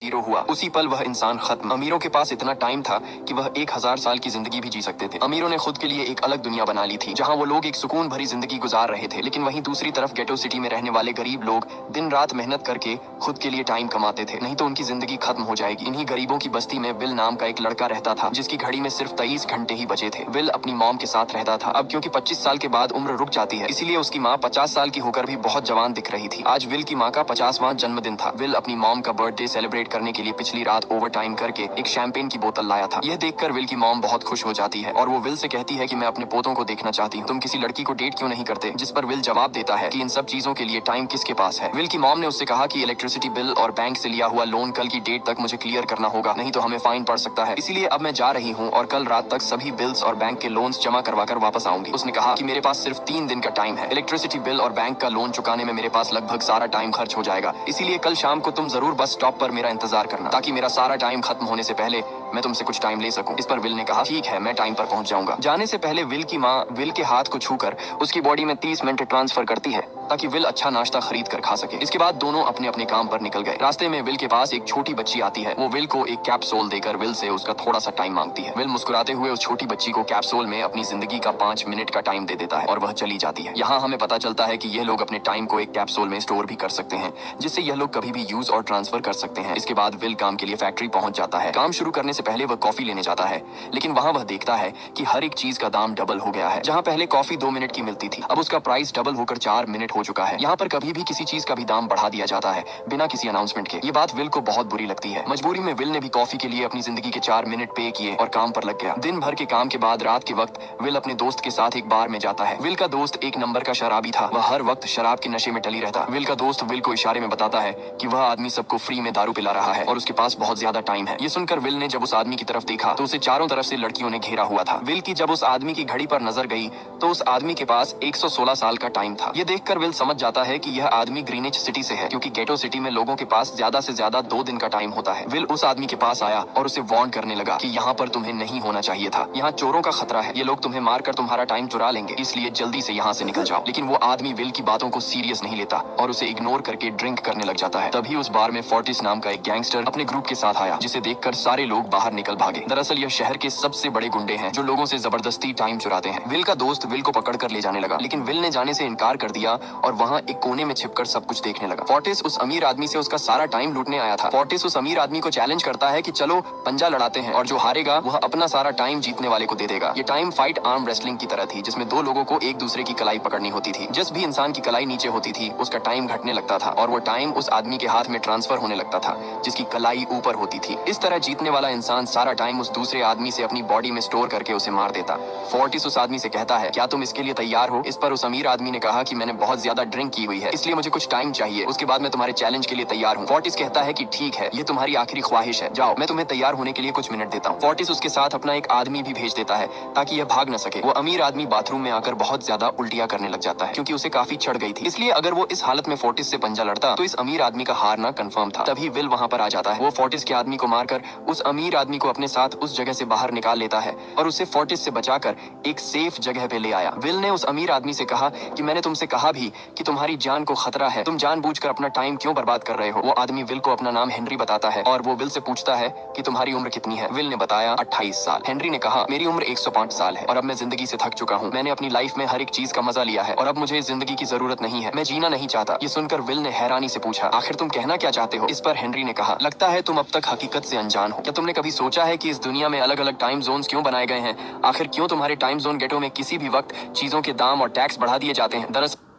Hero हुआ, उसी पल वह इंसान खत्म। अमीरों के पास इतना टाइम था कि वह 1000 साल की जिंदगी भी जी सकते थे। अमीरों ने खुद के लिए एक अलग दुनिया बना ली थी, जहां वो लोग एक सुकून भरी जिंदगी गुजार रहे थे। लेकिन वहीं दूसरी तरफ गेटो सिटी में रहने वाले गरीब लोग दिन रात मेहनत करके खुद के लिए टाइम कमाते थे, नहीं तो उनकी जिंदगी खत्म हो जाएगी। इन्हीं गरीबों की बस्ती में विल नाम का एक लड़का रहता था, जिसकी घड़ी में सिर्फ 23 घंटे ही बचे थे। विल अपनी मॉम के साथ रहता था। अब क्योंकि 25 साल के बाद उम्र रुक जाती है, इसीलिए उसकी माँ 50 साल की होकर भी बहुत जवान दिख रही थी। आज विल की माँ का 50वां जन्मदिन था। विल अपनी मॉम का बर्थडे सेलिब्रेट करने के लिए पिछली रात ओवर टाइम करके एक शैंपेन की बोतल लाया था। यह देखकर विल की मॉम बहुत खुश हो जाती है और वो विल से कहती है कि मैं अपने पोतों को देखना चाहती हूँ, तुम किसी लड़की को डेट क्यों नहीं करते? जिस पर विल जवाब देता है कि इन सब चीजों के लिए टाइम किसके पास है। विल की मॉम ने उससे कहा कि इलेक्ट्रिसिटी बिल और बैंक से लिया हुआ लोन कल की डेट तक मुझे क्लियर करना होगा, नहीं तो हमें फाइन पड़ सकता है। इसीलिए अब मैं जा रही हूँ और कल रात तक सभी बिल्स और बैंक के लोन्स जमा करवा कर वापस आऊंगी। उसने कहा कि मेरे पास सिर्फ 3 दिन का टाइम है। इलेक्ट्रिसिटी बिल और बैंक का लोन चुकाने में मेरे पास लगभग सारा टाइम खर्च हो जाएगा, इसीलिए कल शाम को तुम जरूर बस स्टॉप पर मेरा इंतजार करना, ताकि मेरा सारा टाइम खत्म होने से पहले मैं तुमसे कुछ टाइम ले सकूं। इस पर विल ने कहा ठीक है, मैं टाइम पर पहुंच जाऊंगा। जाने से पहले विल की माँ विल के हाथ को छूकर उसकी बॉडी में 30 मिनट ट्रांसफर करती है, ताकि विल अच्छा नाश्ता खरीद कर खा सके। इसके बाद दोनों अपने अपने काम पर निकल गए। रास्ते में विल के पास एक छोटी बच्ची आती है। वो विल को एक कैप्सूल देकर विल से उसका थोड़ा सा टाइम मांगती है। विल मुस्कुराते हुए उस छोटी बच्ची को कैप्सूल में अपनी जिंदगी का 5 मिनट का टाइम दे देता है और वह चली जाती है। यहाँ हमें पता चलता है कि यह लोग अपने टाइम को एक कैप्सूल में स्टोर भी कर सकते हैं, जिससे यह लोग कभी भी यूज और ट्रांसफर कर सकते हैं। इसके बाद विल काम के लिए फैक्ट्री पहुंच जाता है। काम शुरू करने से पहले वह कॉफी लेने जाता है, लेकिन वहाँ वह देखता है कि हर एक चीज का दाम डबल हो गया है। जहाँ पहले कॉफी 2 मिनट की मिलती थी, अब उसका प्राइस डबल होकर 4 मिनट हो चुका है। यहाँ पर कभी भी किसी चीज का भी दाम बढ़ा दिया जाता है बिना किसी अनाउंसमेंट के। ये बात विल को बहुत बुरी लगती है। मजबूरी में विल ने भी कॉफी के लिए अपनी जिंदगी के 4 मिनट पे किए और काम पर लग गया। दिन भर के काम के बाद रात के वक्त विल अपने दोस्त के साथ एक बार में जाता है। विल का दोस्त एक नंबर का शराबी था। वह हर वक्त शराब के नशे में टली रहता। विल का दोस्त विल को इशारे में बताता है कि वह आदमी सबको फ्री में दारू पिला रहा है और उसके पास बहुत ज्यादा टाइम है। ये सुनकर विल ने जब उस आदमी की तरफ देखा तो उसे चारों तरफ से लड़कियों ने घेरा हुआ था। विल की जब उस आदमी की घड़ी पर नजर गई तो उस आदमी के पास 116 साल का टाइम था। ये देखकर विल समझ जाता है कि यह आदमी ग्रीनिच सिटी से है, क्योंकि गेटो सिटी में लोगों के पास ज्यादा से ज्यादा 2 दिन का टाइम होता है। विल उस आदमी के पास आया और उसे वार्न करने लगा कि यहाँ पर तुम्हें नहीं होना चाहिए था। यहाँ चोरों का खतरा है, ये लोग तुम्हें मारकर तुम्हारा टाइम चुरा लेंगे, इसलिए जल्दी से यहाँ से निकल जाओ। लेकिन वो आदमी विल की बातों को सीरियस नहीं लेता और उसे इग्नोर करके ड्रिंक करने लग जाता है। तभी उस बार में फोर्टिस नाम का एक गैंगस्टर अपने ग्रुप के साथ आया, जिसे देखकर सारे लोग बाहर निकल भागे। दरअसल यह शहर के सबसे बड़े गुंडे हैं, जो लोगों से जबरदस्ती टाइम चुराते हैं। विल का दोस्त विल को पकड़ कर ले जाने लगा, लेकिन विल ने जाने से इनकार कर दिया और वहाँ एक कोने में छिपकर सब कुछ देखने लगा। फोर्टिस उस अमीर आदमी से उसका सारा टाइम लूटने आया था। फोर्टिस उस अमीर आदमी को चैलेंज करता है कि चलो पंजा लड़ाते हैं और जो हारेगा वह अपना सारा टाइम जीतने वाले को दे देगा। ये टाइम फाइट आर्म रेसलिंग की तरह थी, जिसमें 2 लोगों को एक दूसरे की कलाई पकड़नी होती थी। जिस भी इंसान की कलाई नीचे होती थी उसका टाइम घटने लगता था और वो टाइम उस आदमी के हाथ में ट्रांसफर होने लगता था जिसकी कलाई ऊपर होती थी। इस तरह जीतने वाला इंसान सारा टाइम उस दूसरे आदमी से अपनी बॉडी में स्टोर करके उसे मार देता। फोर्टिस उस आदमी से कहता है क्या तुम इसके लिए तैयार हो? इस पर उस अमीर आदमी ने कहा कि मैंने बहुत ज्यादा ड्रिंक की हुई है, इसलिए मुझे कुछ टाइम चाहिए, उसके बाद मैं तुम्हारे चैलेंज के लिए तैयार हूँ। फोर्टिस कहता है कि ठीक है, ये तुम्हारी आखिरी ख्वाहिश है, जाओ मैं तुम्हें तैयार होने के लिए कुछ मिनट देता हूँ। फोर्टिस उसके साथ अपना एक आदमी भी भेज देता है ताकि यह भाग न सके। वो अमीर आदमी बाथरूम में आकर बहुत ज्यादा उल्टियां करने लग जाता है, क्योंकि उसे काफी चढ़ गई थी। इसलिए अगर वो इस हालत में फोर्टिस से पंजा लड़ता तो इस अमीर आदमी का हारना कंफर्म था। तभी विल वहां पर आ जाता है। वो फोर्टिस के आदमी को मारकर उस अमीर आदमी को अपने साथ उस जगह से बाहर निकाल लेता है और उसे फोर्टिस से बचाकर एक सेफ जगह पे ले आया। विल ने उस अमीर आदमी से कहा कि मैंने तुमसे कहा भी कि तुम्हारी जान को खतरा है, तुम जानबूझकर अपना टाइम क्यों बर्बाद कर रहे हो? वो आदमी विल को अपना नाम हेनरी बताता है और वो विल से पूछता है कि तुम्हारी उम्र कितनी है? विल ने बताया 28 साल। हेनरी ने कहा मेरी उम्र 105 साल है और अब मैं जिंदगी से थक चुका हूँ। मैंने अपनी लाइफ में हर एक चीज का मजा लिया है और अब मुझे इस जिंदगी की जरूरत नहीं है, मैं जीना नहीं चाहता। ये सुनकर विल ने हैरानी से पूछा आखिर तुम कहना क्या चाहते हो? इस पर हेनरी ने कहा लगता है तुम अब तक हकीकत से अनजान हो। क्या तुमने कभी सोचा है कि इस दुनिया में अलग अलग टाइम जोन्स क्यों बनाए गए हैं? आखिर क्यों तुम्हारे टाइम जोन गेटो में किसी भी वक्त चीजों के दाम और टैक्स बढ़ा दिए जाते हैं? दरअसल